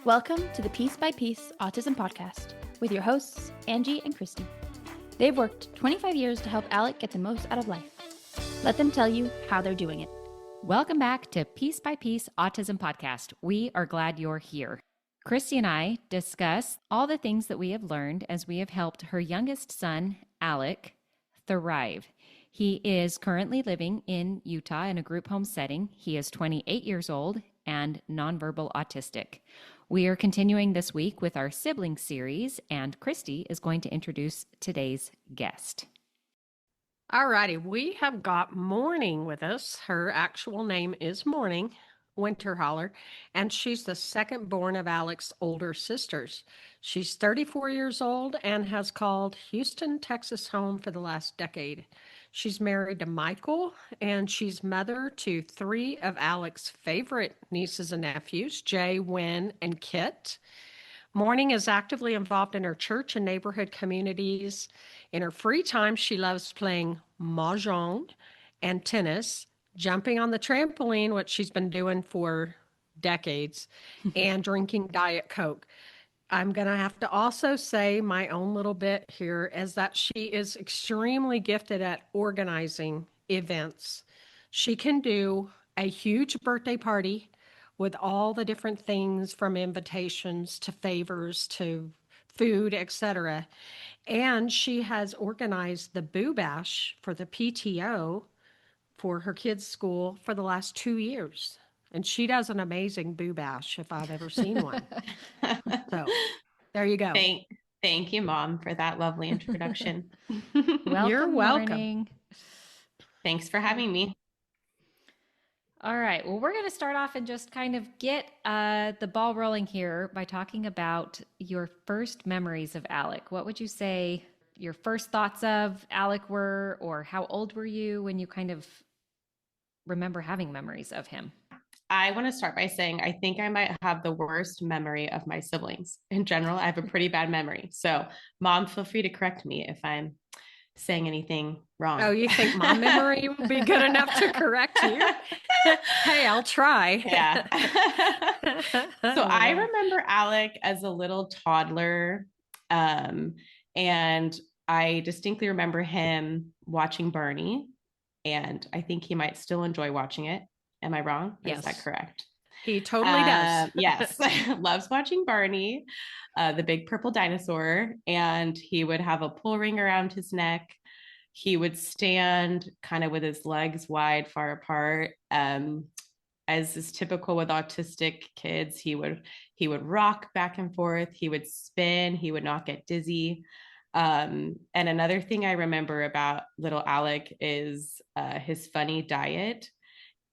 Welcome to the Piece by Piece Autism Podcast with your hosts, Angie and Christy. They've worked 25 years to help Alec get the most out of life. Let them tell you how they're doing it. Welcome back to Piece by Piece Autism Podcast. We are glad you're here. Christy and I discuss all the things that we have learned as we have helped her youngest son, Alec, thrive. He is currently living in Utah in a group home setting. He is 28 years old and nonverbal autistic. We are continuing this week with our Sibling Series, and Christy is going to introduce today's guest. Alrighty, we have got Morning with us. Her actual name is Morning, Winterholler, and she's the second born of Alec's older sisters. She's 34 years old and has called Houston, Texas home for the last decade. She's married to Michael, and she's mother to three of Alec's favorite nieces and nephews, Jay, Wynn, and Kit. Morning is actively involved in her church and neighborhood communities. In her free time, she loves playing mahjong and tennis, jumping on the trampoline, which she's been doing for decades, and drinking Diet Coke. I'm going to have to also say my own little bit here is that she is extremely gifted at organizing events. She can do a huge birthday party with all the different things from invitations to favors to food, etc. And she has organized the Boo Bash for the PTO for her kids' school for the last 2 years. And she does an amazing Boo Bash if I've ever seen one. So there you go. Thank you, Mom, for that lovely introduction. You're welcome. Morning. Thanks for having me. All right. Well, we're going to start off and just kind of get the ball rolling here by talking about your first memories of Alec. What would you say your first thoughts of Alec were, or how old were you when you kind of remember having memories of him? I want to start by saying I think I might have the worst memory of my siblings. In general, I have a pretty bad memory. So, Mom, feel free to correct me if I'm saying anything wrong. Oh, you think my memory will be good enough to correct you? Hey, I'll try. Yeah. So I remember Alec as a little toddler. And I distinctly remember him watching Barney. And I think he might still enjoy watching it. Am I wrong? Yes. Is that correct? He totally does. Yes. Loves watching Barney, the big purple dinosaur. And he would have a pull ring around his neck. He would stand kind of with his legs wide, far apart. As is typical with autistic kids, he would rock back and forth. He would spin. He would not get dizzy. And another thing I remember about little Alec is his funny diet.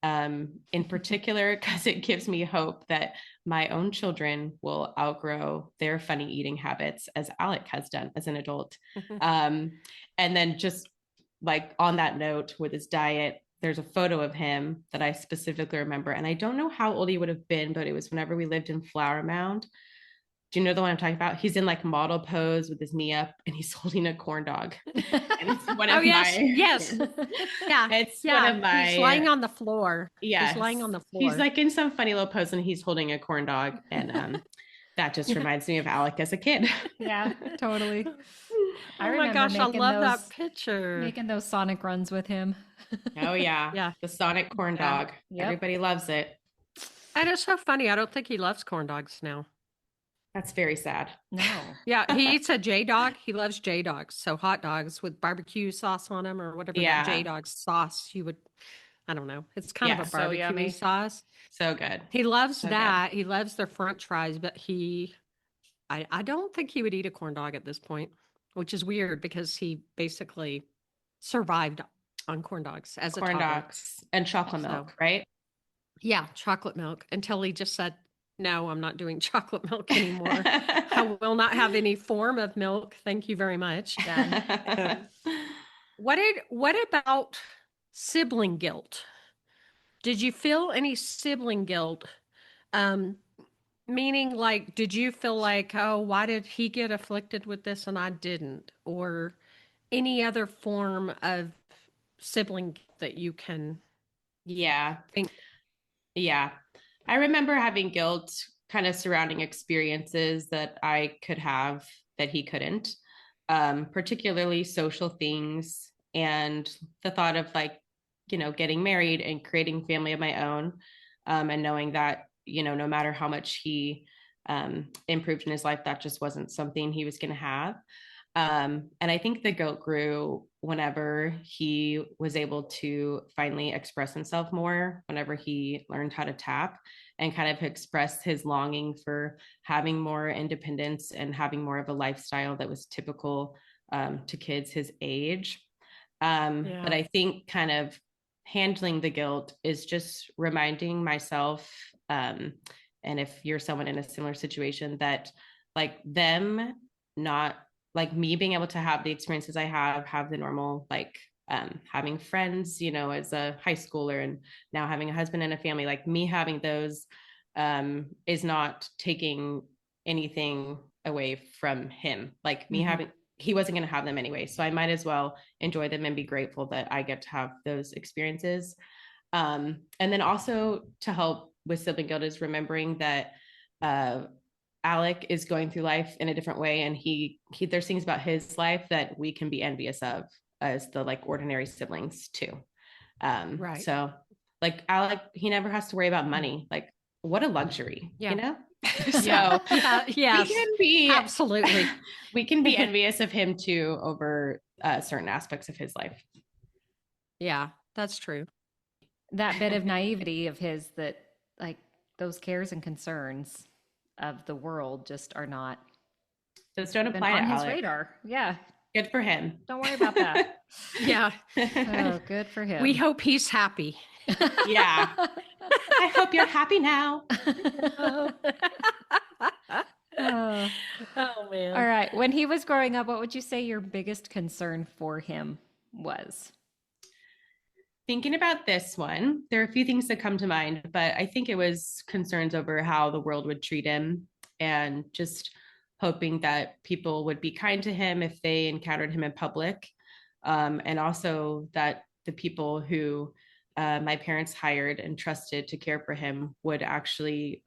In particular, because it gives me hope that my own children will outgrow their funny eating habits as Alec has done as an adult. And then just like on that note with his diet, there's a photo of him that I specifically remember. And I don't know how old he would have been, but it was whenever we lived in Flower Mound. Do you know the one I'm talking about? He's in like model pose with his knee up and he's holding a corn dog. And it's one of yes. Yeah. It's one of my... He's lying on the floor. Yeah. He's lying on the floor. He's like in some funny little pose and he's holding a corn dog. And that just reminds me of Alec as a kid. Yeah, totally. Oh my gosh, I love that picture. Making those Sonic runs with him. Oh yeah. Yeah. The Sonic corn dog. Yep. Everybody loves it. And it's so funny. I don't think he loves corn dogs now. That's very sad. No. Yeah, he eats a J-Dog. He loves J-Dogs. So hot dogs with barbecue sauce on them or whatever that J-Dog sauce you would, I don't know. It's kind of a barbecue sauce. So good. He loves that. Good. He loves their French fries, but I don't think he would eat a corn dog at this point, which is weird because he basically survived on corn dogs as a toddler. Corn dogs and chocolate milk, right? Yeah, chocolate milk until he just said, no, I'm not doing chocolate milk anymore. I will not have any form of milk. Thank you very much. What about sibling guilt? Did you feel any sibling guilt? Meaning like, did you feel like, oh, why did he get afflicted with this and I didn't? Or any other form of sibling that you can think? Yeah. I remember having guilt kind of surrounding experiences that I could have that he couldn't, particularly social things and the thought of like, getting married and creating family of my own, and knowing that, no matter how much he improved in his life, that just wasn't something he was going to have. And I think the guilt grew whenever he was able to finally express himself more, whenever he learned how to tap and kind of express his longing for having more independence and having more of a lifestyle that was typical to kids his age. But I think kind of handling the guilt is just reminding myself, and if you're someone in a similar situation, that like them not like me being able to have the experiences I have the normal, like having friends, as a high schooler, and now having a husband and a family, like me having those is not taking anything away from him. Like me having, he wasn't going to have them anyway. So I might as well enjoy them and be grateful that I get to have those experiences. And then also to help with sibling guilt is remembering that Alec is going through life in a different way, and he there's things about his life that we can be envious of as the like ordinary siblings too. Right. So like Alec, he never has to worry about money. Like what a luxury, So yes, we can be absolutely. we can be envious of him too over certain aspects of his life. Yeah, that's true. That bit of naivety of his, that like those cares and concerns of the world just are not, those don't apply on to his Alec. radar. Yeah. Good for him. Don't worry about that. Yeah. Oh, good for him. We hope he's happy. Yeah. I hope you're happy now. Oh, man. all right. When he was growing up, what would you say your biggest concern for him was? Thinking about this one, there are a few things that come to mind, but I think it was concerns over how the world would treat him, and just hoping that people would be kind to him if they encountered him in public. And also that the people who my parents hired and trusted to care for him would actually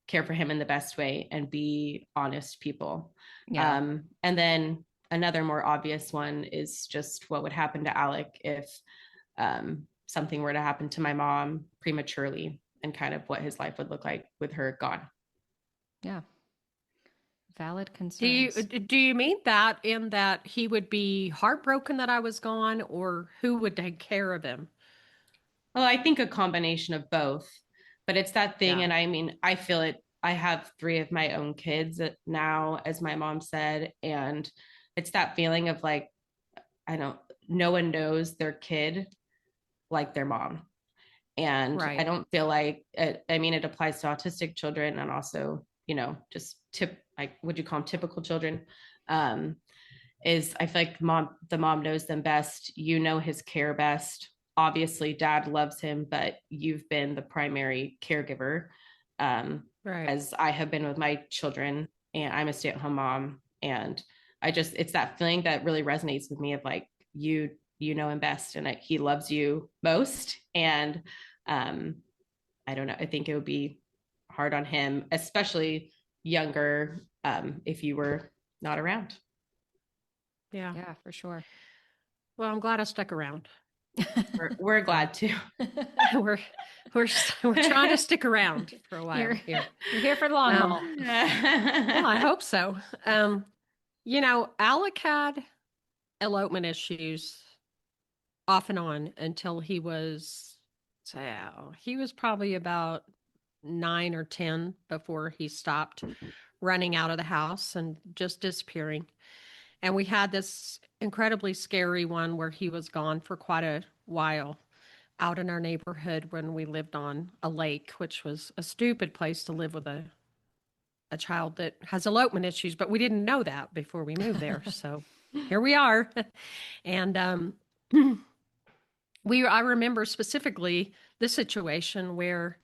care for him in the best way and be honest people. Yeah. And then another more obvious one is just what would happen to Alec if something were to happen to my mom prematurely, and kind of what his life would look like with her gone. Yeah. Valid concerns. Do you mean that in that he would be heartbroken that I was gone, or who would take care of him? Well, I think a combination of both, but it's that thing. Yeah. And I mean, I feel it. I have 3 of my own kids now, as my mom said, and it's that feeling of like, no one knows their kid like their mom. And Right. I don't feel like it, I mean, it applies to autistic children, and also, just like, would you call them typical children? Is I feel like the mom knows them best, his care best. Obviously dad loves him, but you've been the primary caregiver, Right. as I have been with my children, and I'm a stay-at-home mom. And it's that feeling that really resonates with me of like, you know him best, and he loves you most. And I don't know, I think it would be hard on him, especially younger, if you were not around. Yeah. Yeah, for sure. Well, I'm glad I stuck around. We're glad to. we're trying to stick around for a while. You're here. here for the long haul. Well, I hope so. Alec had elopement issues off and on until he was probably about 9 or 10 before he stopped running out of the house and just disappearing. And we had this incredibly scary one where he was gone for quite a while out in our neighborhood when we lived on a lake, which was a stupid place to live with a child that has elopement issues, but we didn't know that before we moved there. So here we are. And I remember specifically the situation where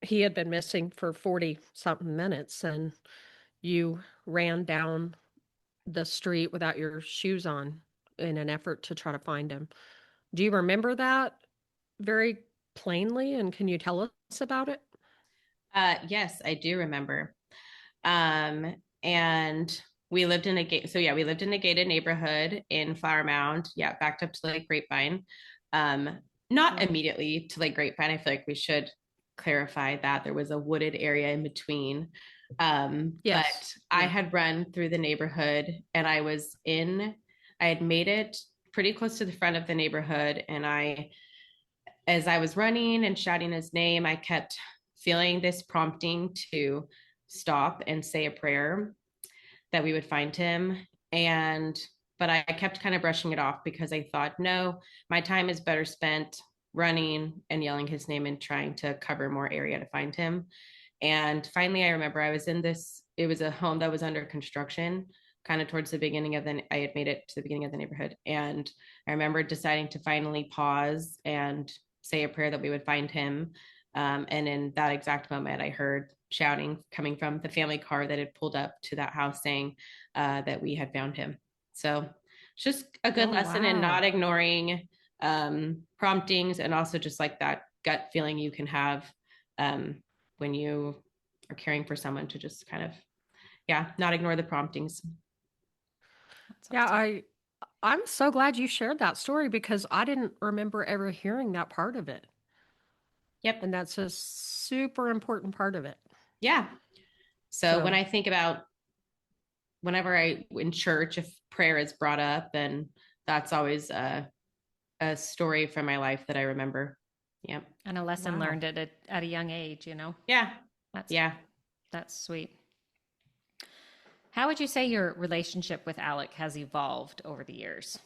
he had been missing for 40 something minutes, and you ran down the street without your shoes on in an effort to try to find him. Do you remember that very plainly, and can you tell us about it? Yes, I do remember. And we lived in a gate. So yeah, we lived in a gated neighborhood in Flower Mound. Yeah, backed up to Lake Grapevine. Um, Not immediately to Lake Grapevine. I feel like we should clarify that there was a wooded area in between. But I had run through the neighborhood and I had made it pretty close to the front of the neighborhood. And as I was running and shouting his name, I kept feeling this prompting to stop and say a prayer that we would find him. But I kept kind of brushing it off because I thought, no, my time is better spent running and yelling his name and trying to cover more area to find him. And finally, I remember it was a home that was under construction, kind of towards the beginning I had made it to the beginning of the neighborhood. And I remember deciding to finally pause and say a prayer that we would find him. And in that exact moment, I heard shouting coming from the family car that had pulled up to that house saying that we had found him. So it's just a good lesson in not ignoring promptings, and also just like that gut feeling you can have when you are caring for someone, to just kind of, not ignore the promptings. Yeah, I'm so glad you shared that story because I didn't remember ever hearing that part of it. Yep. And that's a super important part of it. Yeah. So when I think about whenever in church, if prayer is brought up, then that's always a story from my life that I remember. Yeah. And a lesson learned at a young age, you know? Yeah. That's sweet. How would you say your relationship with Alec has evolved over the years?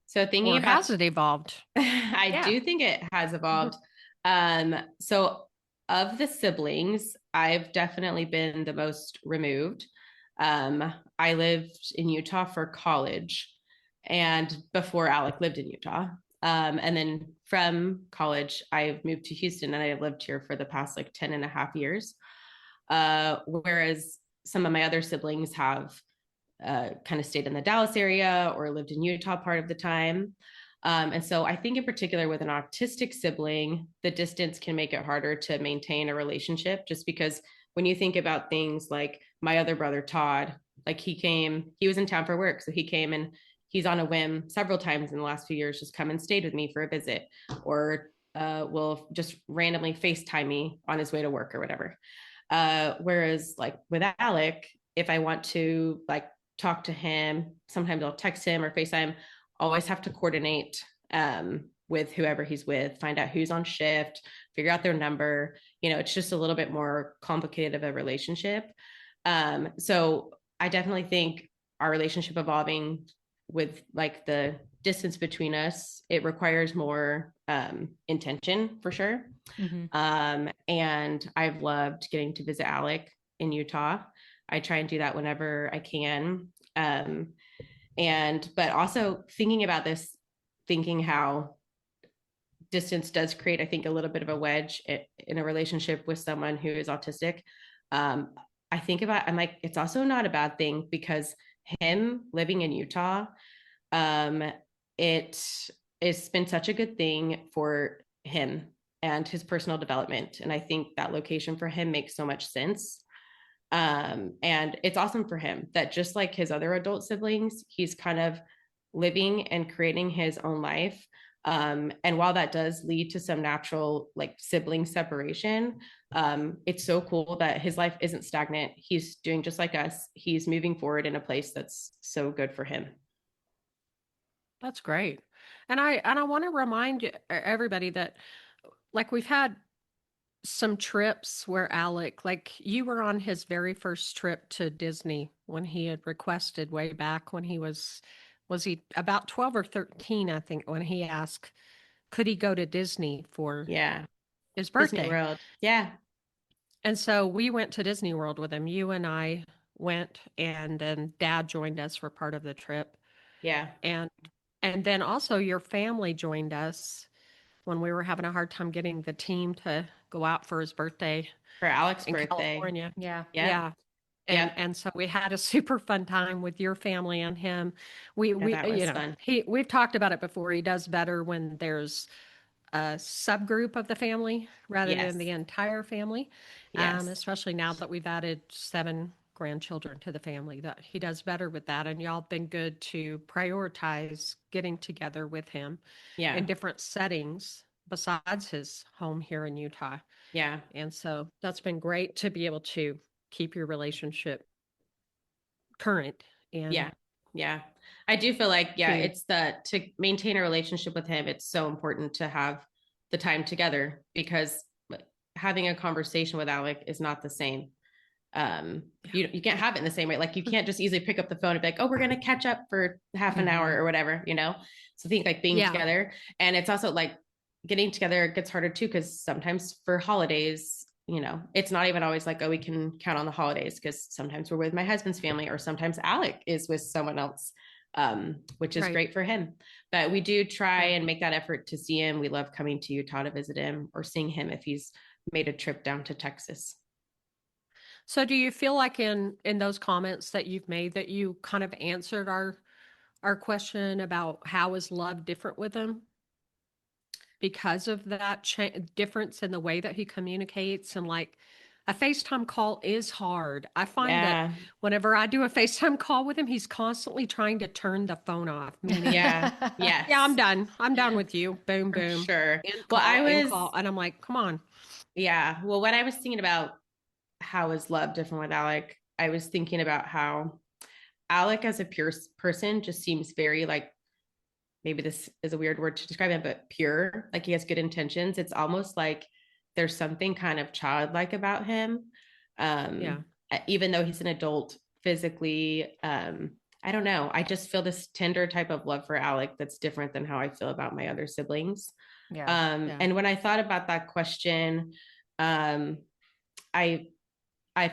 So thinking about, has it evolved? I do think it has evolved. So of the siblings, I've definitely been the most removed. I lived in Utah for college, and before Alec lived in Utah. And then from college, I moved to Houston, and I have lived here for the past like 10 and a half years. Whereas some of my other siblings have kind of stayed in the Dallas area or lived in Utah part of the time. And so I think in particular with an autistic sibling, the distance can make it harder to maintain a relationship, just because when you think about things like my other brother, Todd, like he was in town for work. So he came, and he's on a whim several times in the last few years, just come and stayed with me for a visit, or will just randomly FaceTime me on his way to work or whatever. Whereas like with Alec, if I want to like talk to him, sometimes I'll text him or FaceTime, always have to coordinate with whoever he's with, find out who's on shift, figure out their number. It's just a little bit more complicated of a relationship. So I definitely think our relationship evolving with like the distance between us, it requires more intention for sure. Mm-hmm. And I've loved getting to visit Alec in Utah. I try and do that whenever I can. But also thinking about this, thinking how distance does create, I think, a little bit of a wedge in a relationship with someone who is autistic. I'm like, it's also not a bad thing, because him living in Utah, it's been such a good thing for him and his personal development. And I think that location for him makes so much sense. And it's awesome for him that, just like his other adult siblings, he's kind of living and creating his own life. And while that does lead to some natural like sibling separation, it's so cool that his life isn't stagnant. He's doing just like us. He's moving forward in a place that's so good for him. That's great. And I want to remind everybody that like we've had some trips where Alec, like you were on his very first trip to Disney when he had requested way back when he was he about 12 or 13, I think, when he asked, could he go to Disney for his birthday? Disney World. Yeah. And so we went to Disney World with him. You and I went, and then Dad joined us for part of the trip. Yeah. And then also your family joined us when we were having a hard time getting the team to go out for his birthday. For Alec's in birthday. California. Yeah. And so we had a super fun time with your family and him. We've talked about it before. He does better when there's a subgroup of the family rather Yes. than the entire family. Yes. Especially now that we've added 7 grandchildren to the family, that he does better with that. And y'all been good to prioritize getting together with him Yeah. in different settings besides his home here in Utah. Yeah. And so that's been great to be able to keep your relationship current. And Yeah. Yeah. I do feel like, yeah, to it's to maintain a relationship with him, it's so important to have the time together, because having a conversation with Alec is not the same. You can't have it in the same way. Like, you can't just easily pick up the phone and be like, oh, we're going to catch up for half an hour or whatever, you know? So I think like being together, and it's also like getting together gets harder too, because sometimes for holidays, you know, it's not even always like, oh, we can count on the holidays, because sometimes we're with my husband's family, or sometimes Alec is with someone else, which is great for him. But we do try and make that effort to see him. We love coming to Utah to visit him, or seeing him if he's made a trip down to Texas. So do you feel like in those comments that you've made that you kind of answered our question about how is love different with him because of that difference in the way that he communicates? And like, a FaceTime call is hard. I find that whenever I do a FaceTime call with him, he's constantly trying to turn the phone off. Meaning, yeah, I'm done. I'm done with you. Boom, For boom. sure. Well, I was, and I'm like, come on. Yeah. Well, when I was thinking about how is love different with Alec, I was thinking about how Alec as a pure person just seems very like, maybe this is a weird word to describe him, but pure. Like, he has good intentions. It's almost like there's something kind of childlike about him. Even though he's an adult physically, I don't know. I just feel this tender type of love for Alec that's different than how I feel about my other siblings. And when I thought about that question, I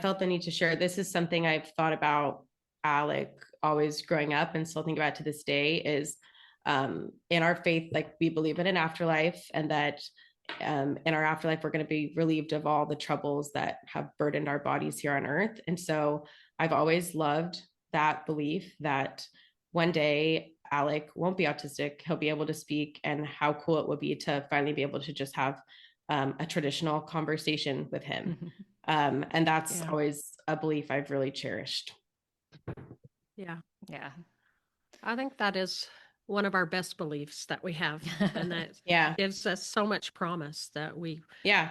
felt the need to share. This is something I've thought about Alec always growing up, and still think about to this day, is in our faith, like, we believe in an afterlife, and that in our afterlife, we're going to be relieved of all the troubles that have burdened our bodies here on earth. And so I've always loved that belief that one day Alec won't be autistic. He'll be able to speak, and how cool it would be to finally be able to just have a traditional conversation with him. And that's always a belief I've really cherished. Yeah. I think that is one of our best beliefs that we have. And that gives us so much promise that we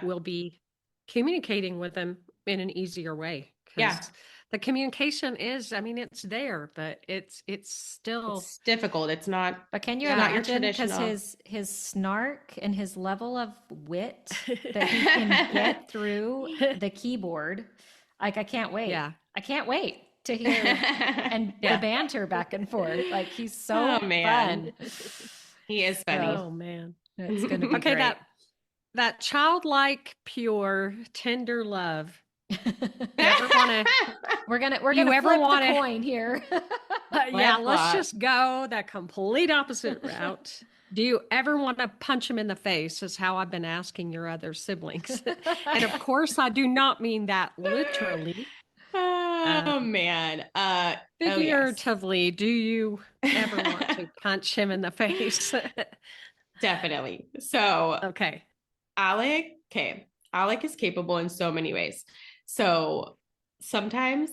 will be communicating with them in an easier way. Because the communication is, I mean, it's there, but it's still it's difficult. It's not. But can you imagine, because his snark and his level of wit that he can get through the keyboard, like, I can't wait. I can't wait to hear and the banter back and forth. Like, he's so fun. He is funny. Oh man, it's going to be okay. Great. That childlike, pure, tender love. Ever wanna, we're gonna flip the coin here. Let's just go that complete opposite route. Do you ever want to punch him in the face, is how I've been asking your other siblings. And of course, I do not mean that literally. Oh man. Figuratively, do you ever want to punch him in the face? Definitely. So okay. Alec is capable in so many ways. So sometimes,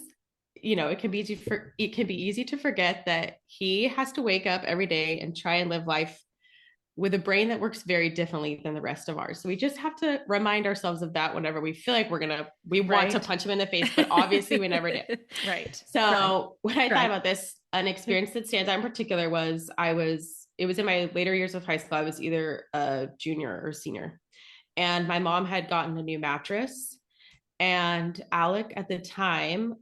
you know, it can be easy to forget that he has to wake up every day and try and live life with a brain that works very differently than the rest of ours. So we just have to remind ourselves of that whenever we feel like we want to punch him in the face, but obviously we never did. Right. So when I thought about this, an experience that stands out in particular was it was in my later years of high school. I was either a junior or senior, and my mom had gotten a new mattress, and Alec at the time,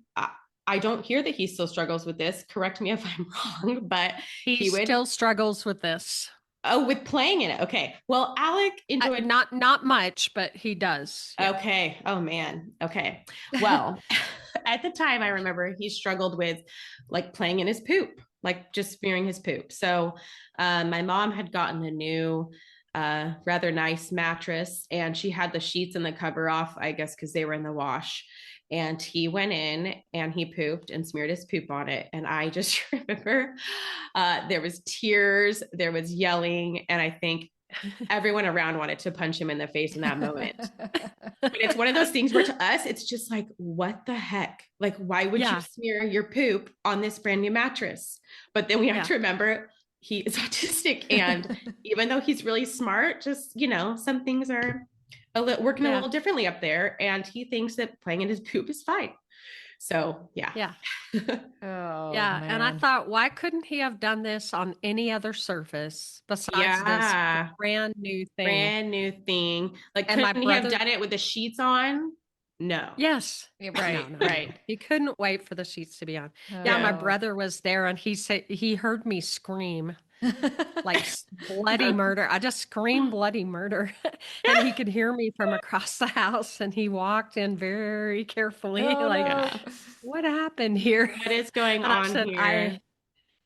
I don't hear that he still struggles with this. Correct me if I'm wrong, but he still struggles with this. Oh, with playing in it. Okay. Well, Alec enjoyed not much, but he does. Yeah. Okay. Oh man. Okay. Well, at the time I remember he struggled with like playing in his poop, like just smearing his poop. So my mom had gotten a new rather nice mattress, and she had the sheets and the cover off, I guess, because they were in the wash. And he went in and he pooped and smeared his poop on it. And I just remember there was tears, there was yelling. And I think everyone around wanted to punch him in the face in that moment. But it's one of those things where to us, it's just like, what the heck? Like, why would you smear your poop on this brand new mattress? But then we have to remember he is autistic. And even though he's really smart, just, some things are working a little differently up there. And he thinks that playing in his poop is fine. So, yeah. Yeah. Oh, yeah. man. And I thought, why couldn't he have done this on any other surface besides this brand new thing? Brand new thing. Like, and couldn't he have done it with the sheets on? No. Yes. Right. No. Right. He couldn't wait for the sheets to be on. Yeah. My brother was there and he said he heard me scream like bloody murder. I just screamed bloody murder. And he could hear me from across the house. And he walked in very carefully. What happened here? What is going on here?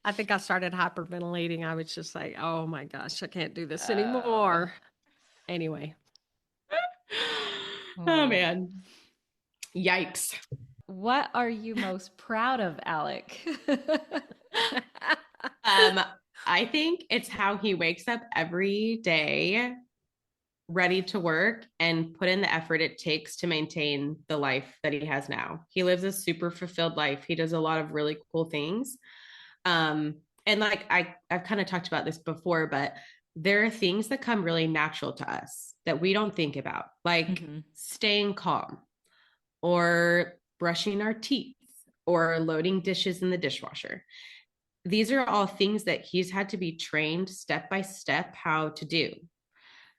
I think I started hyperventilating. I was just like, oh my gosh, I can't do this anymore. Anyway. Oh man. Yikes. What are you most proud of, Alec? I think it's how he wakes up every day ready to work and put in the effort it takes to maintain the life that he has now. He lives a super fulfilled life. He does a lot of really cool things. And like I've kind of talked about this before, but there are things that come really natural to us that we don't think about, like staying calm or brushing our teeth or loading dishes in the dishwasher. These are all things that he's had to be trained step by step how to do.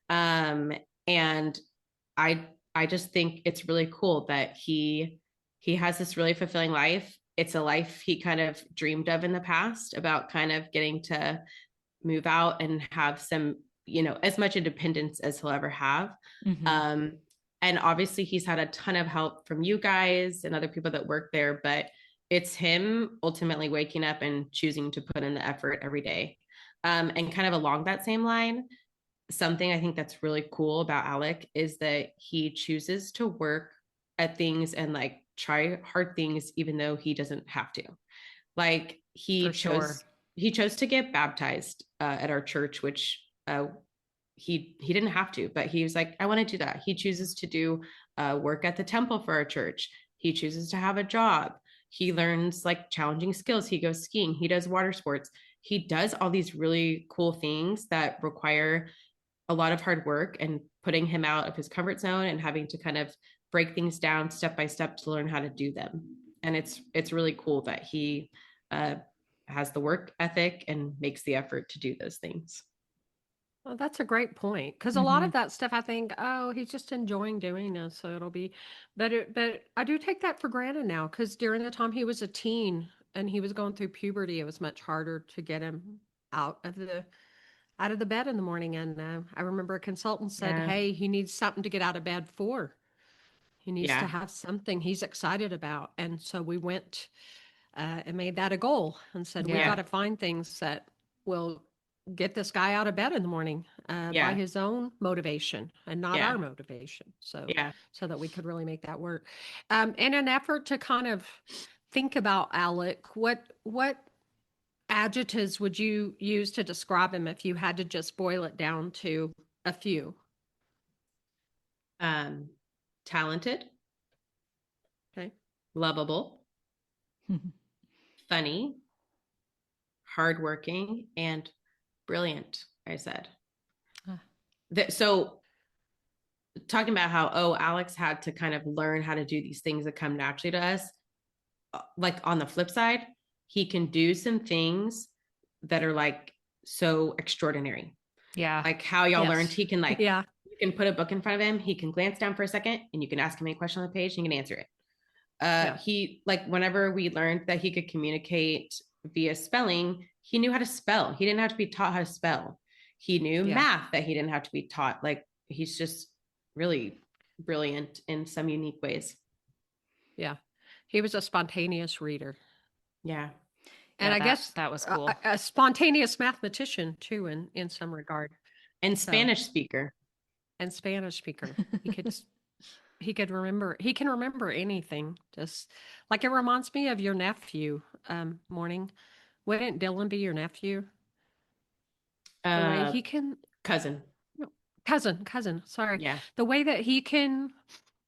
And I just think it's really cool that he has this really fulfilling life. It's a life he kind of dreamed of in the past, about kind of getting to move out and have some, as much independence as he'll ever have. And obviously he's had a ton of help from you guys and other people that work there, but it's him ultimately waking up and choosing to put in the effort every day. And kind of along that same line, something I think that's really cool about Alec is that he chooses to work at things and like try hard things, even though he doesn't have to. Like he chose to get baptized at our church, which he didn't have to, but he was like, I want to do that. He chooses to do work at the temple for our church. He chooses to have a job. He learns like challenging skills. He goes skiing. He does water sports. He does all these really cool things that require a lot of hard work and putting him out of his comfort zone and having to kind of break things down step by step to learn how to do them. And it's really cool that he has the work ethic and makes the effort to do those things. Well, that's a great point, because a lot of that stuff I think, oh, he's just enjoying doing this, so it'll be better. But I do take that for granted now, because during the time he was a teen and he was going through puberty, it was much harder to get him out of the bed in the morning. And I remember a consultant said, hey, he needs something to get out of bed for. He needs to have something he's excited about. And so we went and made that a goal and said, we got to find things that will get this guy out of bed in the morning by his own motivation and not our motivation. So that we could really make that work. In an effort to kind of think about Alec, what adjectives would you use to describe him if you had to just boil it down to a few? Talented. Okay. Lovable. Funny. Hardworking and brilliant, I said. So talking about how, Alex had to kind of learn how to do these things that come naturally to us. Like on the flip side, he can do some things that are like so extraordinary. Yeah. Like how y'all learned, he can like, you can put a book in front of him. He can glance down for a second and you can ask him any question on the page and he can answer it. He like, whenever we learned that he could communicate via spelling, he knew how to spell. He didn't have to be taught how to spell. He knew math that he didn't have to be taught. Like he's just really brilliant in some unique ways. Yeah. He was a spontaneous reader. Yeah. And I guess that was cool. A spontaneous mathematician too, in some regard. And Spanish speaker. And Spanish speaker. He can remember anything. Just like it reminds me of your nephew, Morning. Wouldn't Dylan be your nephew? He can cousin. cousin, sorry. Yeah. The way that he can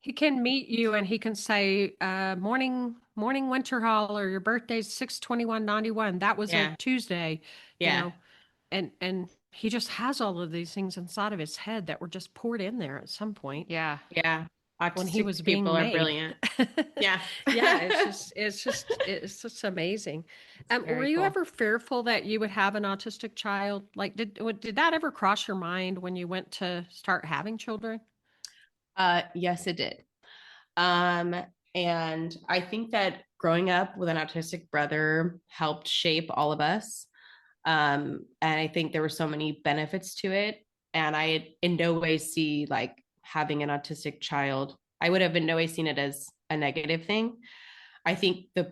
meet you and he can say, morning, Winterholler, your birthday's 6/21/91. That was a Yeah. Tuesday, you Yeah. know, and he just has all of these things inside of his head that were just poured in there at some point Yeah. Yeah. when he Autistic was people being are made. brilliant. Yeah. Yeah, it's just amazing. Were Very you cool. ever fearful that you would have an autistic child? Like, did that ever cross your mind when you went to start having children? Yes, it did. Um, and I think that growing up with an autistic brother helped shape all of us. And I think there were so many benefits to it. And I in no way see like having an autistic child, I would have in no way seen it as a negative thing. I think the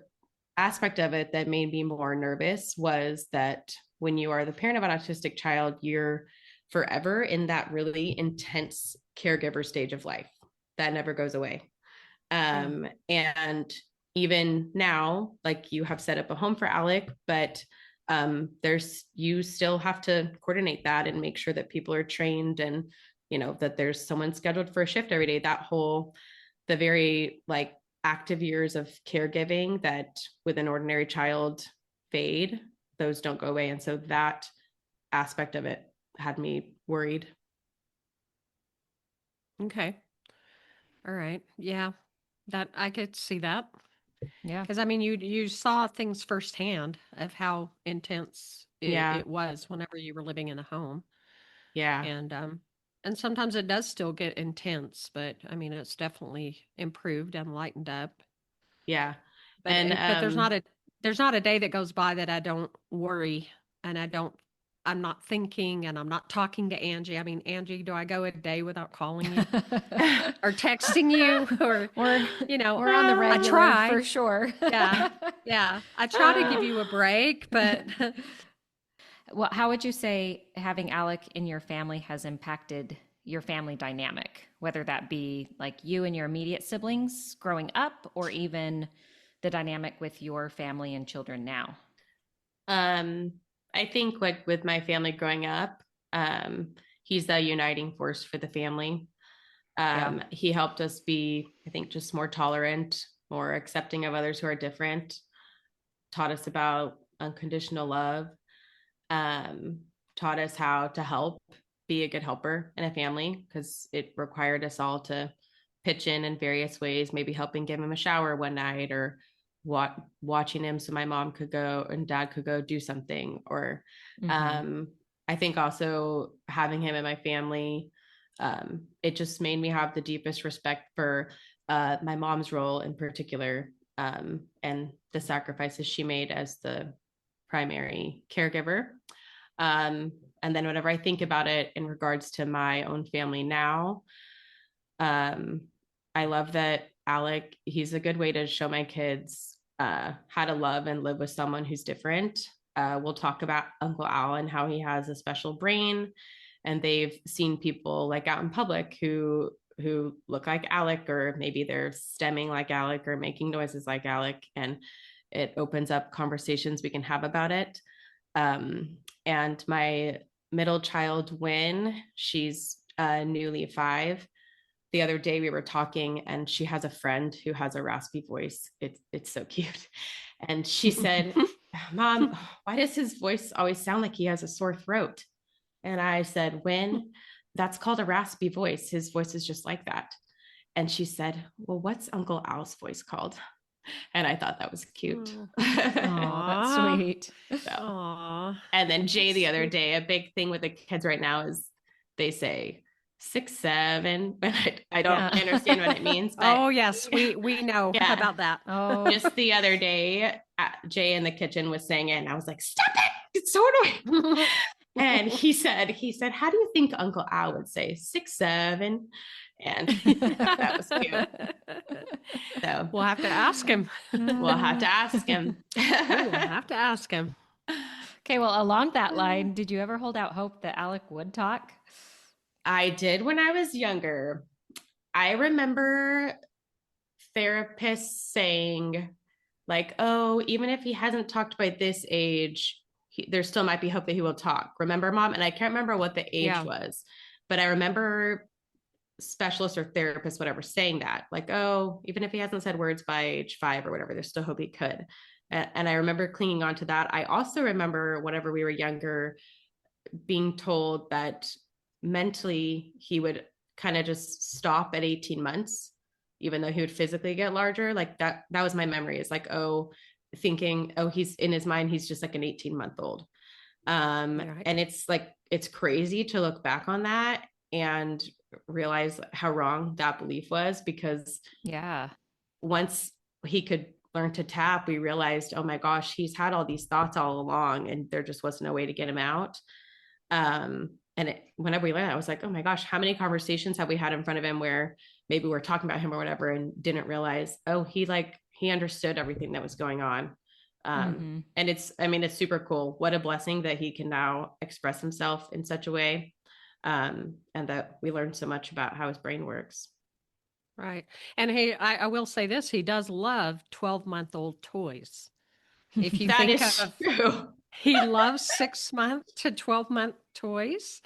aspect of it that made me more nervous was that when you are the parent of an autistic child, you're forever in that really intense caregiver stage of life that never goes away. And even now, like you have set up a home for Alec, but there's you still have to coordinate that and make sure that people are trained and that there's someone scheduled for a shift every day. That whole the very like active years of caregiving that with an ordinary child fade, those don't go away. And so that aspect of it had me worried. Okay. All right. Yeah. That I could see that. Yeah. Because I mean, you saw things firsthand of how intense Yeah. it was whenever you were living in a home, Yeah. and sometimes it does still get intense, but I mean, it's definitely improved and lightened up. Yeah. But And but there's not a day that goes by that I don't worry and I'm not thinking and I'm not talking to Angie. I mean, Angie, do I go a day without calling you or texting you or We're on the regular I try for sure. Yeah. Yeah. I try to give you a break, but Well, how would you say having Alec in your family has impacted your family dynamic, whether that be like you and your immediate siblings growing up or even the dynamic with your family and children now? um I think like with my family growing up, he's the uniting force for the family. He helped us be, I think, just more tolerant, more accepting of others who are different, taught us about unconditional love, um, taught us how to help, be a good helper in a family, because it required us all to pitch in various ways, maybe helping give him a shower one night or watching him so my mom could go and dad could go do something. Or I think also having him in my family, it just made me have the deepest respect for my mom's role in particular, and the sacrifices she made as the primary caregiver. And then whenever I think about it in regards to my own family now, I love that Alec, he's a good way to show my kids how to love and live with someone who's different. We'll talk about Uncle Al and how he has a special brain, and they've seen people like out in public who look like Alec, or maybe they're stemming like Alec or making noises like Alec, and it opens up conversations we can have about it. And my middle child, Wynn, she's newly 5. The other day we were talking and she has a friend who has a raspy voice. It's so cute. And she said, Mom, why does his voice always sound like he has a sore throat? And I said, Wynn, that's called a raspy voice. His voice is just like that. And she said, well, what's Uncle Al's voice called? And I thought that was cute. Oh, that's sweet. Aww. And then Jay the other day, a big thing with the kids right now is they say 6, 7, but I don't understand what it means. But oh yes, we know about that. Oh, just the other day, Jay in the kitchen was saying it, and I was like, "Stop it! It's so annoying." And he said, "How do you think Uncle Al would say 6, 7?" And that was cute. So we'll have to ask him. We'll have to ask him. We'll have to ask him. Okay, well, along that line, did you ever hold out hope that Alec would talk? I did when I was younger. I remember therapists saying, like, oh, even if he hasn't talked by this age, there still might be hope that he will talk. Remember, Mom? And I can't remember what the age was, But I remember specialists or therapists, whatever, saying that, like, oh, even if he hasn't said words by age 5 or whatever, there's still hope he could. And I remember clinging on to that. I also remember whenever we were younger being told that mentally he would kind of just stop at 18 months, even though he would physically get larger. Like that was my memory, is like, oh, thinking, oh, he's in his mind, he's just like an 18-month-old. Right. And it's like, it's crazy to look back on that and realize how wrong that belief was, because Yeah. once he could learn to tap, we realized, oh my gosh, he's had all these thoughts all along and there just wasn't a way to get him out. Whenever we learned, I was like, oh my gosh, how many conversations have we had in front of him where maybe we're talking about him or whatever and didn't realize, oh, he understood everything that was going on. And it's super cool. What a blessing that he can now express himself in such a way. And that we learned so much about how his brain works. Right. And I will say this, he does love 12-month-old toys. If you That think is of, true. he loves 6-month to 12-month toys.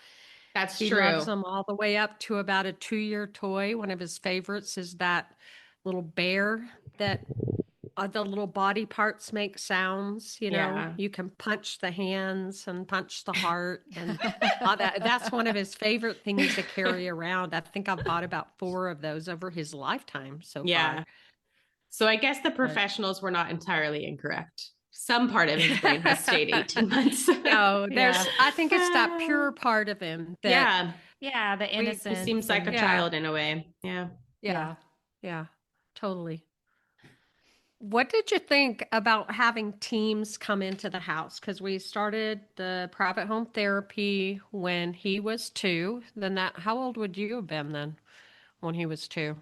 That's He true. loves them all the way up to about a 2-year toy. One of his favorites is that little bear that the little body parts make sounds. Yeah. You can punch the hands and punch the heart, and that's one of his favorite things to carry around. I think I've bought about 4 of those over his lifetime so far. So I guess the professionals were not entirely incorrect. Some part of his brain has stayed 18 months. No, I think it's that pure part of him that the innocence. He seems like a child in a way. Yeah, totally. What did you think about having teams come into the house? Because we started the private home therapy when he was 2. Then how old would you have been then when he was 2?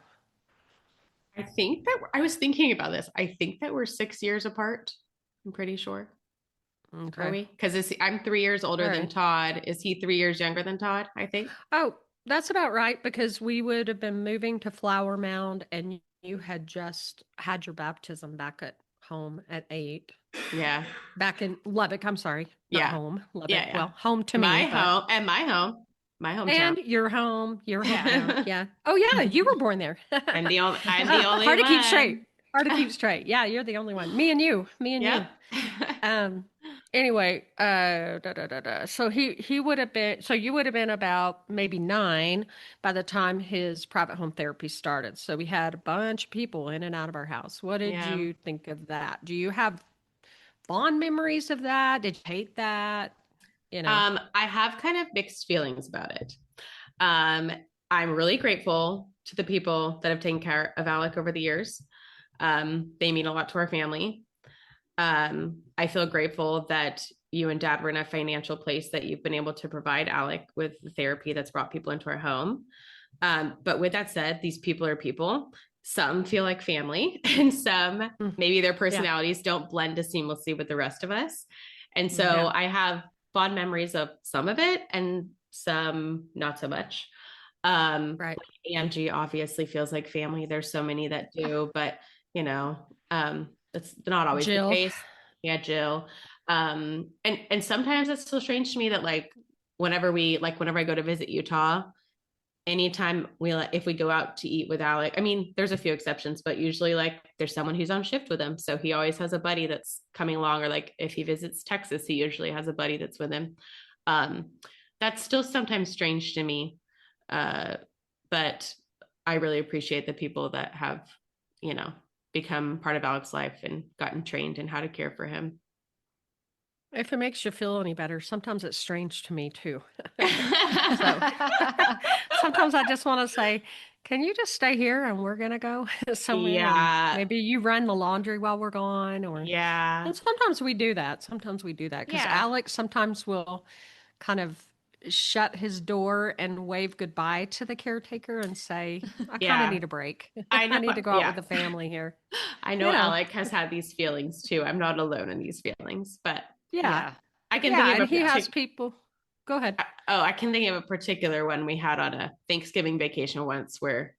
I think that I was thinking about this. I think that we're 6 years apart. I'm pretty sure. Okay. Are we? Because I'm 3 years older than Todd. Is he 3 years younger than Todd, I think? Oh, that's about right, because we would have been moving to Flower Mound and you had just had your baptism back at home at 8. Yeah. Back in Lubbock. I'm sorry. Not home. Lubbock. Yeah. Well, home to my me. home and my home. My hometown. And your home. Your hometown. Yeah. Oh yeah, you were born there. I'm the only Hard one. to keep straight. Hard to keep straight. Yeah, you're the only one. Me and you. You. Anyway, so he would have been, so you would have been about maybe 9 by the time his private home therapy started. So we had a bunch of people in and out of our house. What did you think of that? Do you have fond memories of that? Did you hate that? I have kind of mixed feelings about it. I'm really grateful to the people that have taken care of Alec over the years. They mean a lot to our family. I feel grateful that you and Dad were in a financial place that you've been able to provide Alec with the therapy that's brought people into our home. But with that said, these people are people. Some feel like family, and some maybe their personalities don't blend as seamlessly with the rest of us. And so I have fond memories of some of it and some not so much. Right. Angie obviously feels like family. There's so many that do, but that's not always the case. Yeah, Jill. And sometimes it's so strange to me that whenever I go to visit Utah, anytime if we go out to eat with Alec, I mean, there's a few exceptions, but usually there's someone who's on shift with him. So he always has a buddy that's coming along, or if he visits Texas, he usually has a buddy that's with him. That's still sometimes strange to me. But I really appreciate the people that have, become part of Alec's life and gotten trained in how to care for him. If it makes you feel any better, sometimes it's strange to me too. Sometimes I just want to say, can you just stay here and we're going to go somewhere? Yeah. Maybe you run the laundry while we're gone. And sometimes we do that. Because Alex sometimes will kind of shut his door and wave goodbye to the caretaker and say, I kind of need a break. I need to go out with the family here. I know Alec has had these feelings too. I'm not alone in these feelings, but I can think of he has people. Go ahead. I can think of a particular one we had on a Thanksgiving vacation once where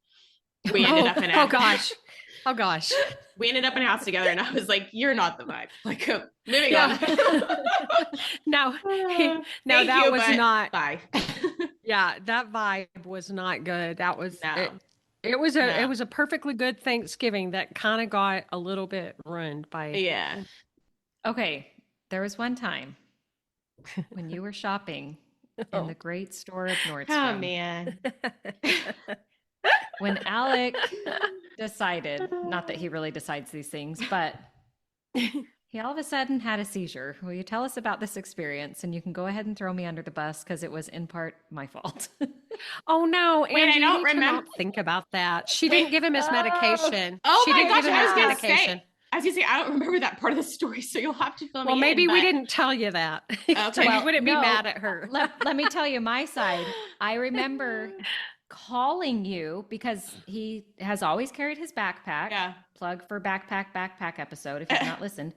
we ended up in Oh gosh. We ended up in a house together, and I was like, "You're not the vibe." Like, moving on. No, Thank that you, was but not. bye. Yeah, that vibe was not good. That was No. it was a perfectly good Thanksgiving that kind of got a little bit ruined by. Yeah. Okay, there was one time when you were shopping in the great store of Oh Nordstrom man. when Alec decided, not that he really decides these things, but he all of a sudden had a seizure. Will you tell us about this experience? And you can go ahead and throw me under the bus because it was in part my fault. Oh no, Wait, Angie, I don't you need to remember. not think about that. She didn't give him his medication. Oh She my didn't gosh, give him I was his gonna medication. say. I was gonna say I don't remember that part of the story, so you'll have to fill Well, me maybe in. we but- didn't tell you that. So Okay. you Well, wouldn't be no, mad at her. Let me tell you my side. I remember calling you because he has always carried his backpack. Yeah. Plug for backpack episode if you've not listened.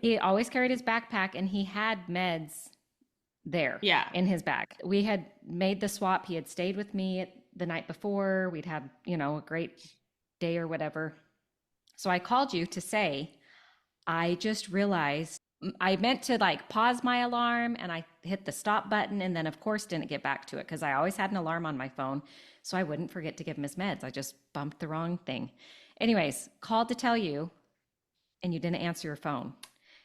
He always carried his backpack and he had meds there in his bag. We had made the swap. He had stayed with me the night before. We'd had, a great day or whatever. So I called you to say, I just realized I meant to pause my alarm and I hit the stop button and then of course didn't get back to it because I always had an alarm on my phone so I wouldn't forget to give him his meds. I just bumped the wrong thing. Anyways, called to tell you and you didn't answer your phone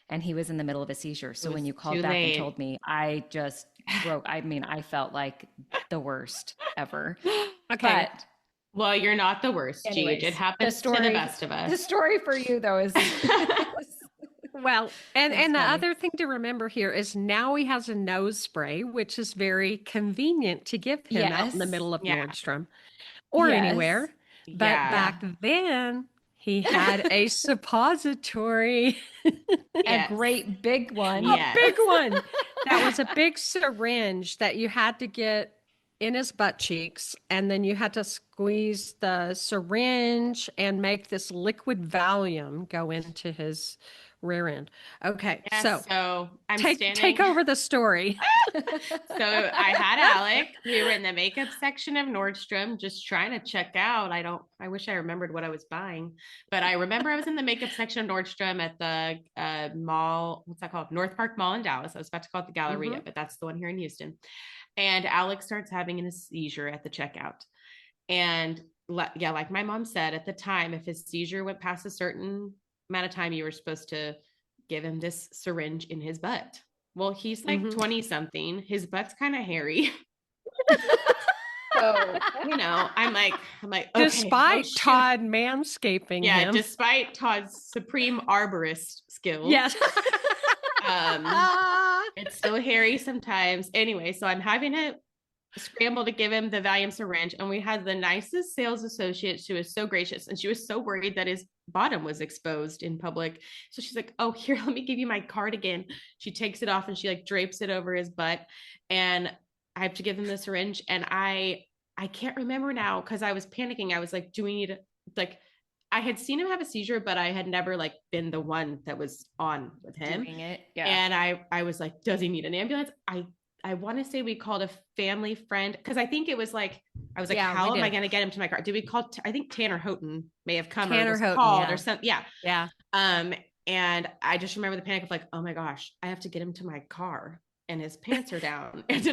and he was in the middle of a seizure. So when you called back and told me, I just broke. I mean, I felt like the worst ever. Okay. But well, you're not the worst, anyways, Gee. It happens to the best of us. The story for you though is well, and the funny. other thing to remember here is now he has a nose spray, which is very convenient to give him out in the middle of Nordstrom or anywhere. But back then, he had a suppository. A great big one. A big one. That was a big syringe that you had to get in his butt cheeks. And then you had to squeeze the syringe and make this liquid Valium go into his rear end. Okay. So I'm take over the story. So I had Alec. We were in the makeup section of Nordstrom, just trying to check out. I wish I remembered what I was buying, but I remember I was in the makeup section of Nordstrom at the mall. What's that called? North Park Mall in Dallas. I was about to call it the Galleria, but that's the one here in Houston. And Alec starts having a seizure at the checkout. And like my mom said at the time, if his seizure went past a certain amount of time, you were supposed to give him this syringe in his butt. Well, he's like 20 something. His butt's kind of hairy. So, I'm like, okay, despite Todd manscaping him. Despite Todd's supreme arborist skills. Yes. It's still hairy sometimes. Anyway, so I'm having to scramble to give him the Valium syringe, and we had the nicest sales associate. She was so gracious, and she was so worried that his bottom was exposed in public. So she's like, "Oh, here, let me give you my cardigan." She takes it off and she drapes it over his butt, and I have to give him the syringe. And I can't remember now because I was panicking. I was like, "Do we need I had seen him have a seizure, but I had never been the one that was on with him. Doing it. Yeah. And I was like, does he need an ambulance? I want to say we called a family friend because I think it was I was like, how am I going to get him to my car? Did we call? I think Tanner Houghton may have come or was called or something. Yeah. Yeah. And I just remember the panic of oh my gosh, I have to get him to my car and his pants are down. And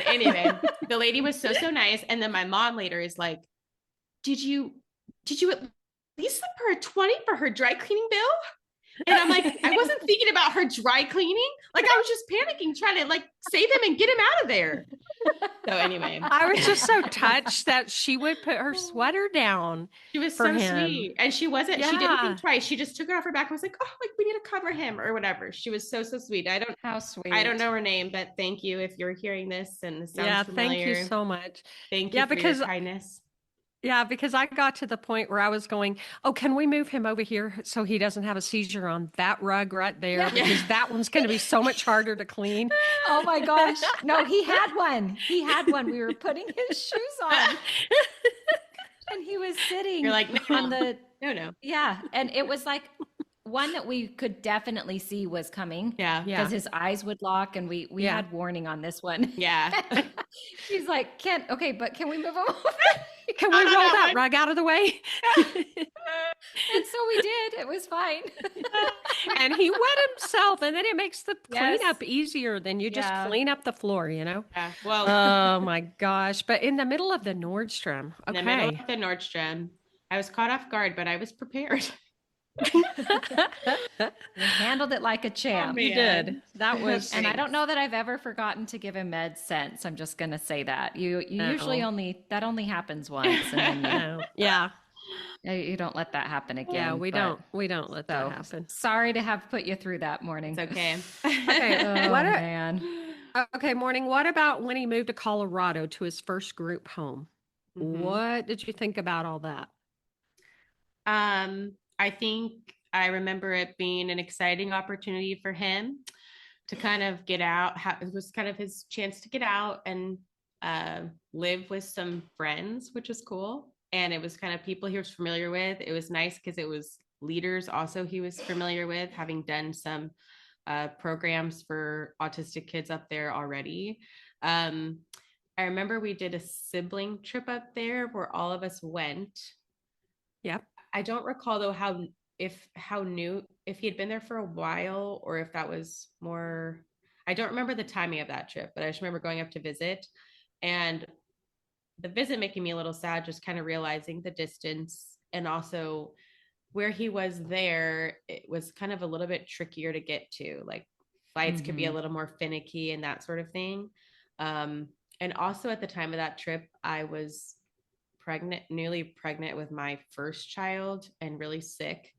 anyway, the lady was so nice. And then my mom later is like, did you at least slip her a 20 for her dry cleaning bill? And I'm like, I wasn't thinking about her dry cleaning. I was just panicking, trying to save him and get him out of there. So anyway, I was just so touched that she would put her sweater down. She was so sweet. And she wasn't, she didn't think twice. She just took it off her back and was like, oh, we need to cover him or whatever. She was so sweet. How sweet. I don't know her name, but thank you if you're hearing this and it sounds familiar. Thank you so much. Thank you for your kindness. Yeah, because I got to the point where I was going, oh, can we move him over here so he doesn't have a seizure on that rug right there? Yeah. Because that one's going to be so much harder to clean. Oh my gosh. No, he had one. We were putting his shoes on. And he was sitting You're like, no. on the... No. Yeah. And it was one that we could definitely see was coming. Yeah. Because his eyes would lock and we had warning on this one. Yeah. She's like, but can we move him over? Can we roll that rug out of the way? And so we did. It was fine. And he wet himself, and then it makes the Yes. cleanup easier than you just Yeah. clean up the floor, you know? Yeah. Well, Oh my gosh. But in the middle of the Nordstrom. in the middle Okay. of the Nordstrom, I was caught off guard, but I was prepared. You handled it like a champ. You did. That was. And I don't know that I've ever forgotten to give him med sense. I'm just going to say that. You usually only happens once, and then No. Yeah. you don't let that happen again. Yeah, we but- don't let that happen. Sorry to have put you through that morning. It's okay. Okay. Oh, What a- man. Okay, morning. What about when he moved to Colorado to his first group home? Mhm. What did you think about all that? I think I remember it being an exciting opportunity for him to kind of get out. It was kind of his chance to get out and live with some friends, which was cool. And it was kind of people he was familiar with. It was nice because it was leaders also he was familiar with, having done some programs for autistic kids up there already. I remember we did a sibling trip up there where all of us went. Yep. I don't recall though if he had been there for a while or if that was more. I don't remember the timing of that trip, but I just remember going up to visit and the visit making me a little sad, just kind of realizing the distance and also where he was there, it was kind of a little bit trickier to get to. Like flights could be a little more finicky and that sort of thing. And also at the time of that trip, I was newly pregnant with my first child and really sick.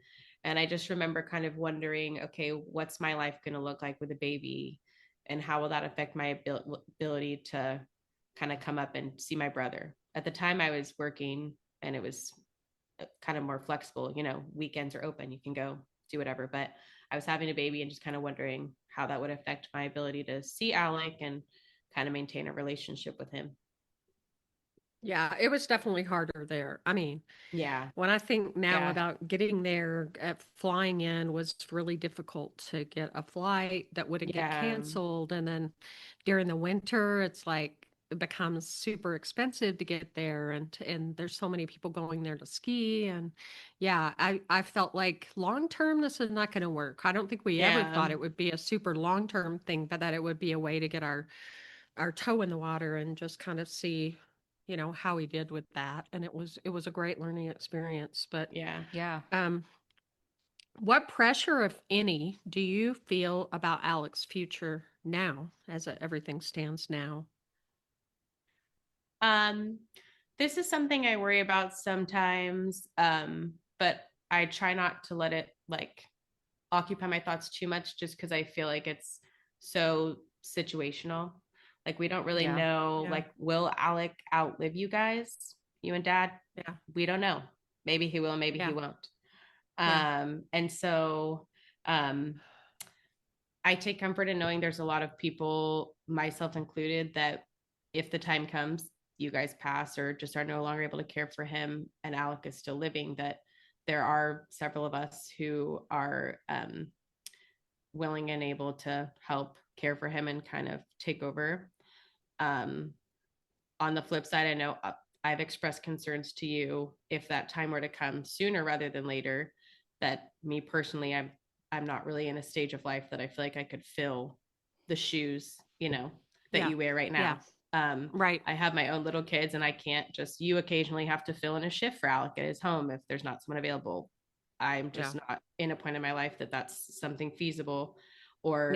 And I just remember kind of wondering, okay, what's my life going to look like with a baby? And how will that affect my ability to kind of come up and see my brother? At the time I was working and it was kind of more flexible, weekends are open, you can go do whatever. But I was having a baby and just kind of wondering how that would affect my ability to see Alec and kind of maintain a relationship with him. Yeah, it was definitely harder there. I mean, Yeah. when I think now Yeah. about getting there, flying in was really difficult to get a flight that wouldn't get Yeah. canceled. And then during the winter, it's like it becomes super expensive to get there. And there's so many people going there to ski. And yeah, I felt like long term, this is not going to work. I don't think we ever Yeah. thought it would be a super long term thing, but that it would be a way to get our toe in the water and just kind of see how he did with that. And it was a great learning experience. But Yeah. what pressure, if any, do you feel about Alec's future now as everything stands now? This is something I worry about sometimes, but I try not to let it like occupy my thoughts too much just because I feel like it's so situational. Like we don't really know, like, will Alec outlive you guys, you and Dad? Yeah. We don't know. Maybe he will, maybe he won't. And so I take comfort in knowing there's a lot of people, myself included, that if the time comes, you guys pass or just are no longer able to care for him and Alec is still living, that there are several of us who are willing and able to help care for him and kind of take over. On the flip side, I know I've expressed concerns to you if that time were to come sooner rather than later, that me personally, I'm not really in a stage of life that I feel like I could fill the shoes, that you wear right now. Right. I have my own little kids and I can't you occasionally have to fill in a shift for Alec at his home if there's not someone available. I'm just not in a point in my life that that's something feasible, or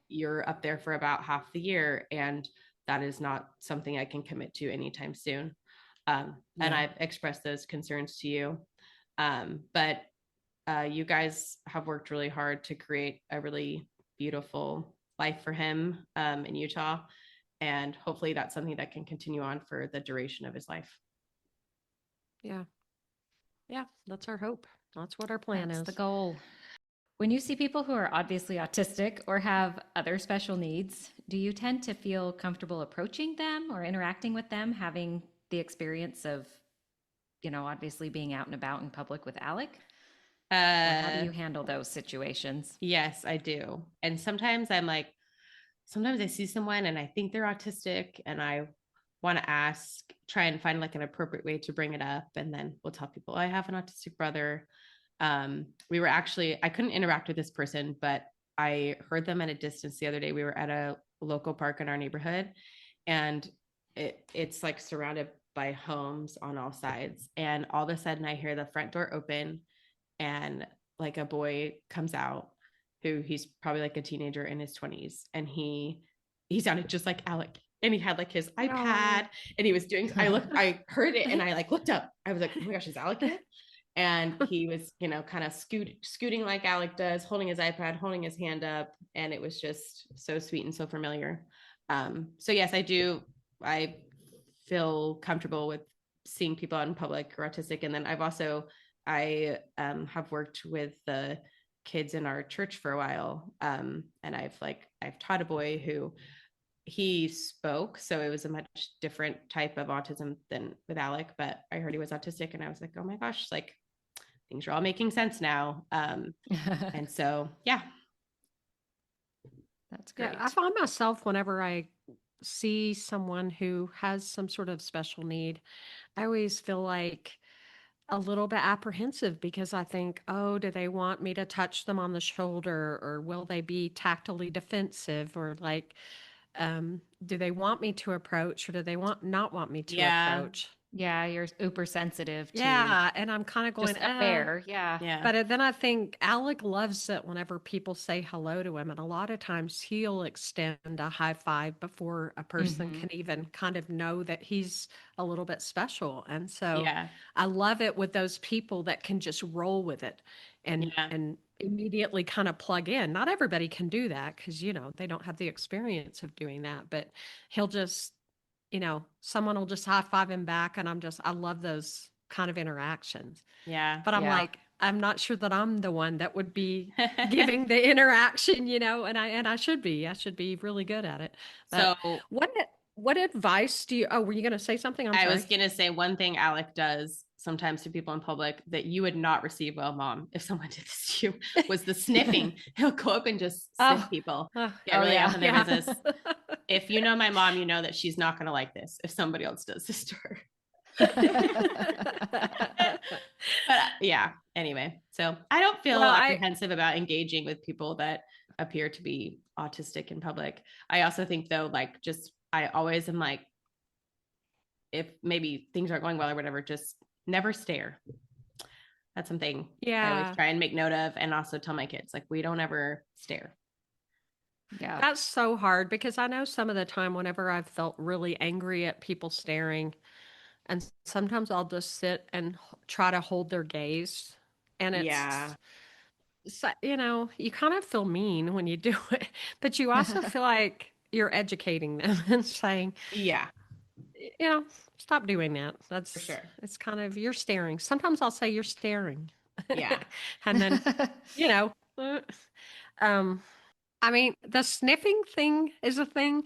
you're up there for about half the year and that is not something I can commit to anytime soon. And I've expressed those concerns to you. But you guys have worked really hard to create a really beautiful life for him in Utah. And hopefully that's something that can continue on for the duration of his life. Yeah. Yeah, that's our hope. That's what our plan is. That's the goal. When you see people who are obviously autistic or have other special needs, do you tend to feel comfortable approaching them or interacting with them, having the experience of, obviously being out and about in public with Alec? Or how do you handle those situations? Yes, I do. And sometimes I see someone and I think they're autistic and I want to ask, try and find like an appropriate way to bring it up. And then we'll tell people, I have an autistic brother. We were actually, I couldn't interact with this person, but I heard them at a distance the other day. We were at a local park in our neighborhood, and it's like surrounded by homes on all sides. And all of a sudden I hear the front door open, and like a boy comes out who he's probably like a teenager in his 20s. And he sounded just like Alec. And he had like his iPad, and he was doing, I heard it, and I like looked up. I was like, oh my gosh, is Alec here? And he was, kind of scooting like Alec does, holding his iPad, holding his hand up. And it was just so sweet and so familiar. So yes, I feel comfortable with seeing people out in public who are autistic. And then I have worked with the kids in our church for a while. And I've taught a boy who he spoke. So it was a much different type of autism than with Alec, but I heard he was autistic, and I was like, oh my gosh, like things are all making sense now. And so, yeah. That's great. Yeah, I find myself whenever I see someone who has some sort of special need, I always feel like a little bit apprehensive, because I think, oh, do they want me to touch them on the shoulder, or will they be tactily defensive, or like, do they want me to approach, or do they not want me to approach? Yeah, you're super sensitive to and I'm kind of going, just a bear. Yeah. But then I think Alec loves it whenever people say hello to him. And a lot of times he'll extend a high five before a person can even kind of know that he's a little bit special. And so I love it with those people that can just roll with it and immediately kind of plug in. Not everybody can do that, because, they don't have the experience of doing that, but he'll just, someone will just high five him back. And I love those kind of interactions. Yeah. But I'm like, I'm not sure that I'm the one that would be giving the interaction, and I should be really good at it. But so what advice do you, were you going to say something? I was going to say one thing Alec does sometimes to people in public that you would not receive well, Mom, if someone did this to you, was the sniffing. He'll go up and just sniff people. Get really out in their business. If you know my mom, you know that she's not going to like this if somebody else does this to her. But yeah, anyway, so I don't feel apprehensive about engaging with people that appear to be autistic in public. I also think, though, like, I always am like, if maybe things aren't going well or whatever, just never stare. That's something I always try and make note of, and also tell my kids, like, we don't ever stare. Yeah. That's so hard, because I know some of the time whenever I've felt really angry at people staring, and sometimes I'll just sit and try to hold their gaze. And it's, so, you kind of feel mean when you do it, but you also feel like you're educating them and saying, stop doing that. That's for sure. It's kind of, you're staring. Sometimes I'll say you're staring. Yeah. And then, I mean, the sniffing thing is a thing,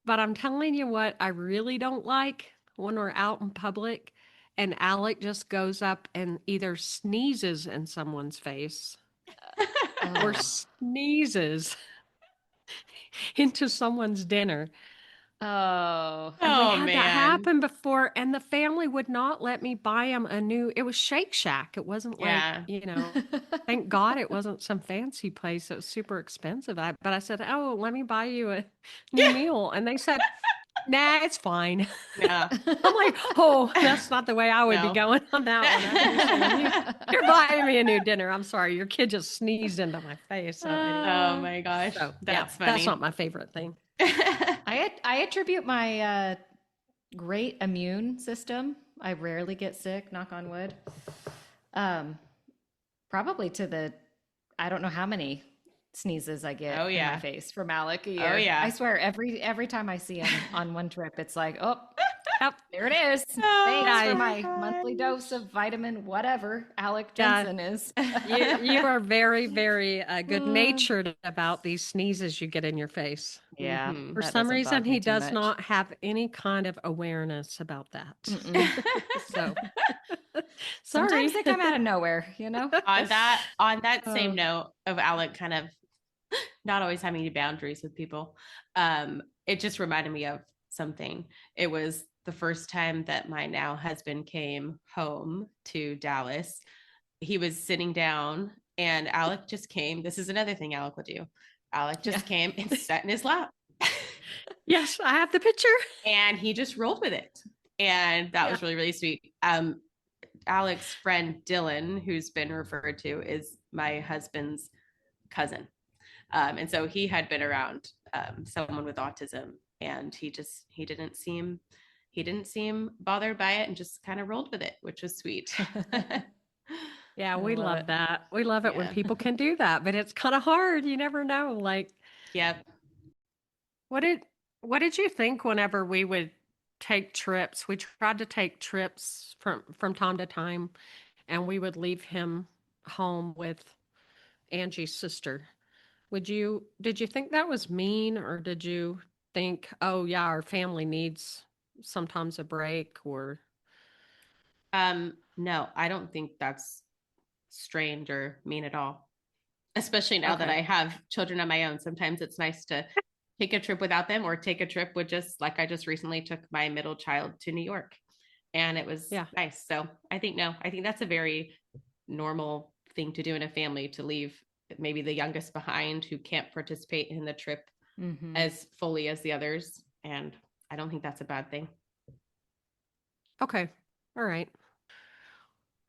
but I'm telling you what, I really don't like when we're out in public and Alec just goes up and either sneezes in someone's face or sneezes into someone's dinner. Oh, we had that happen before, and the family would not let me buy him it was Shake Shack. It wasn't like, thank God it wasn't some fancy place. It was super expensive. But I said, oh, let me buy you a new meal. And they said, nah, it's fine. Yeah. I'm like, oh, that's not the way I would be going on that one. You're buying me a new dinner. I'm sorry. Your kid just sneezed into my face. So oh my gosh. So, that's funny. That's not my favorite thing. I attribute my great immune system. I rarely get sick, knock on wood. Probably to I don't know how many sneezes I get in my face from Alec a year. Oh yeah. I swear every time I see him on one trip, it's like, oh, there it is. Thanks for my monthly dose of vitamin whatever Alec Jensen is. you are very, very good natured about these sneezes you get in your face. Yeah. For some reason, he does not have any kind of awareness about that. So sometimes they come out of nowhere, On that same note of Alec kind of not always having any boundaries with people, it just reminded me of something. It was the first time that my now husband came home to Dallas, he was sitting down and Alec just came. This is another thing Alec will do. Alec just came and sat in his lap. Yes, I have the picture. And he just rolled with it. And that was really, really sweet. Alec's friend Dylan, who's been referred to, is my husband's cousin. And so he had been around someone with autism, and he didn't seem bothered by it and just kind of rolled with it, which was sweet. Yeah, we love that. We love it when people can do that, but it's kind of hard. You never know. Like, yep. What did you think whenever we would take trips? We tried to take trips from time to time, and we would leave him home with Angie's sister. Did you think that was mean, or did you think, oh yeah, our family needs sometimes a break? Or No, I don't think that's strange or mean at all. Especially now that I have children of my own. Sometimes it's nice to take a trip without them, or take a trip with just, like, I just recently took my middle child to New York, and it was nice. So I think that's a very normal thing to do in a family, to leave maybe the youngest behind who can't participate in the trip as fully as the others. And I don't think that's a bad thing. Okay. All right.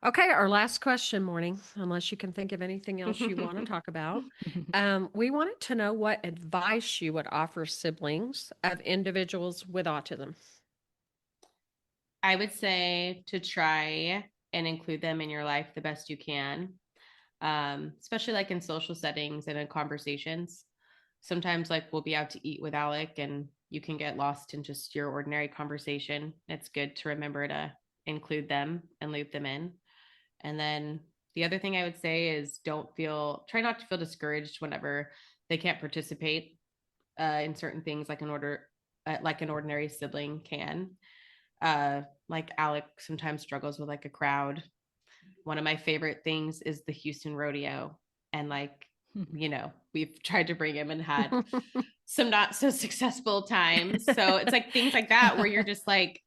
Okay, our last question, Morning, unless you can think of anything else you want to talk about. We wanted to know what advice you would offer siblings of individuals with autism. I would say to try and include them in your life the best you can, especially like in social settings and in conversations. Sometimes, like, we'll be out to eat with Alec and you can get lost in just your ordinary conversation. It's good to remember to include them and loop them in. And then the other thing I would say is try not to feel discouraged whenever they can't participate in certain things, like an ordinary sibling can. Like Alec sometimes struggles with like a crowd. One of my favorite things is the Houston rodeo. And like, we've tried to bring him and had some not so successful times. So it's like things like that where you're just like,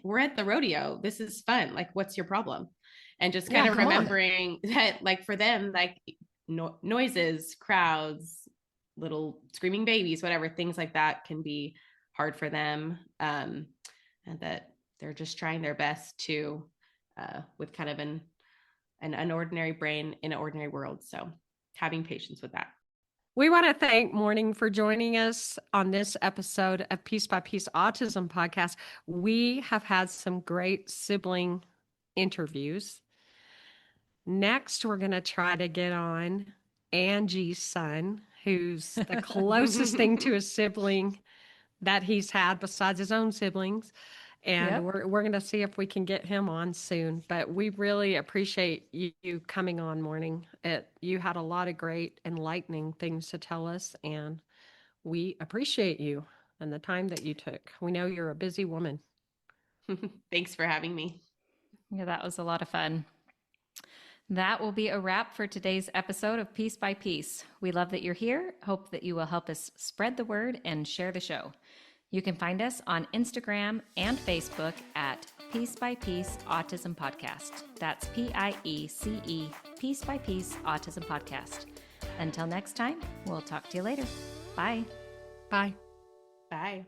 we're at the rodeo. This is fun. Like, what's your problem? And just kind of remembering that, like, for them, like, noises, crowds, little screaming babies, whatever, things like that can be hard for them. And that they're just trying their best to, with kind of an ordinary brain in an ordinary world. So having patience with that. We want to thank Morning for joining us on this episode of Piece by Piece Autism Podcast. We have had some great sibling interviews. Next, we're going to try to get on Angie's son, who's the closest thing to a sibling that he's had besides his own siblings. And we're going to see if we can get him on soon. But we really appreciate you coming on, Morning. You had a lot of great, enlightening things to tell us, and we appreciate you and the time that you took. We know you're a busy woman. Thanks for having me. Yeah, that was a lot of fun. That will be a wrap for today's episode of Piece by Piece. We love that you're here. Hope that you will help us spread the word and share the show. You can find us on Instagram and Facebook at Piece by Piece Autism Podcast. That's PIECE, Piece by Piece Autism Podcast. Until next time, we'll talk to you later. Bye. Bye. Bye.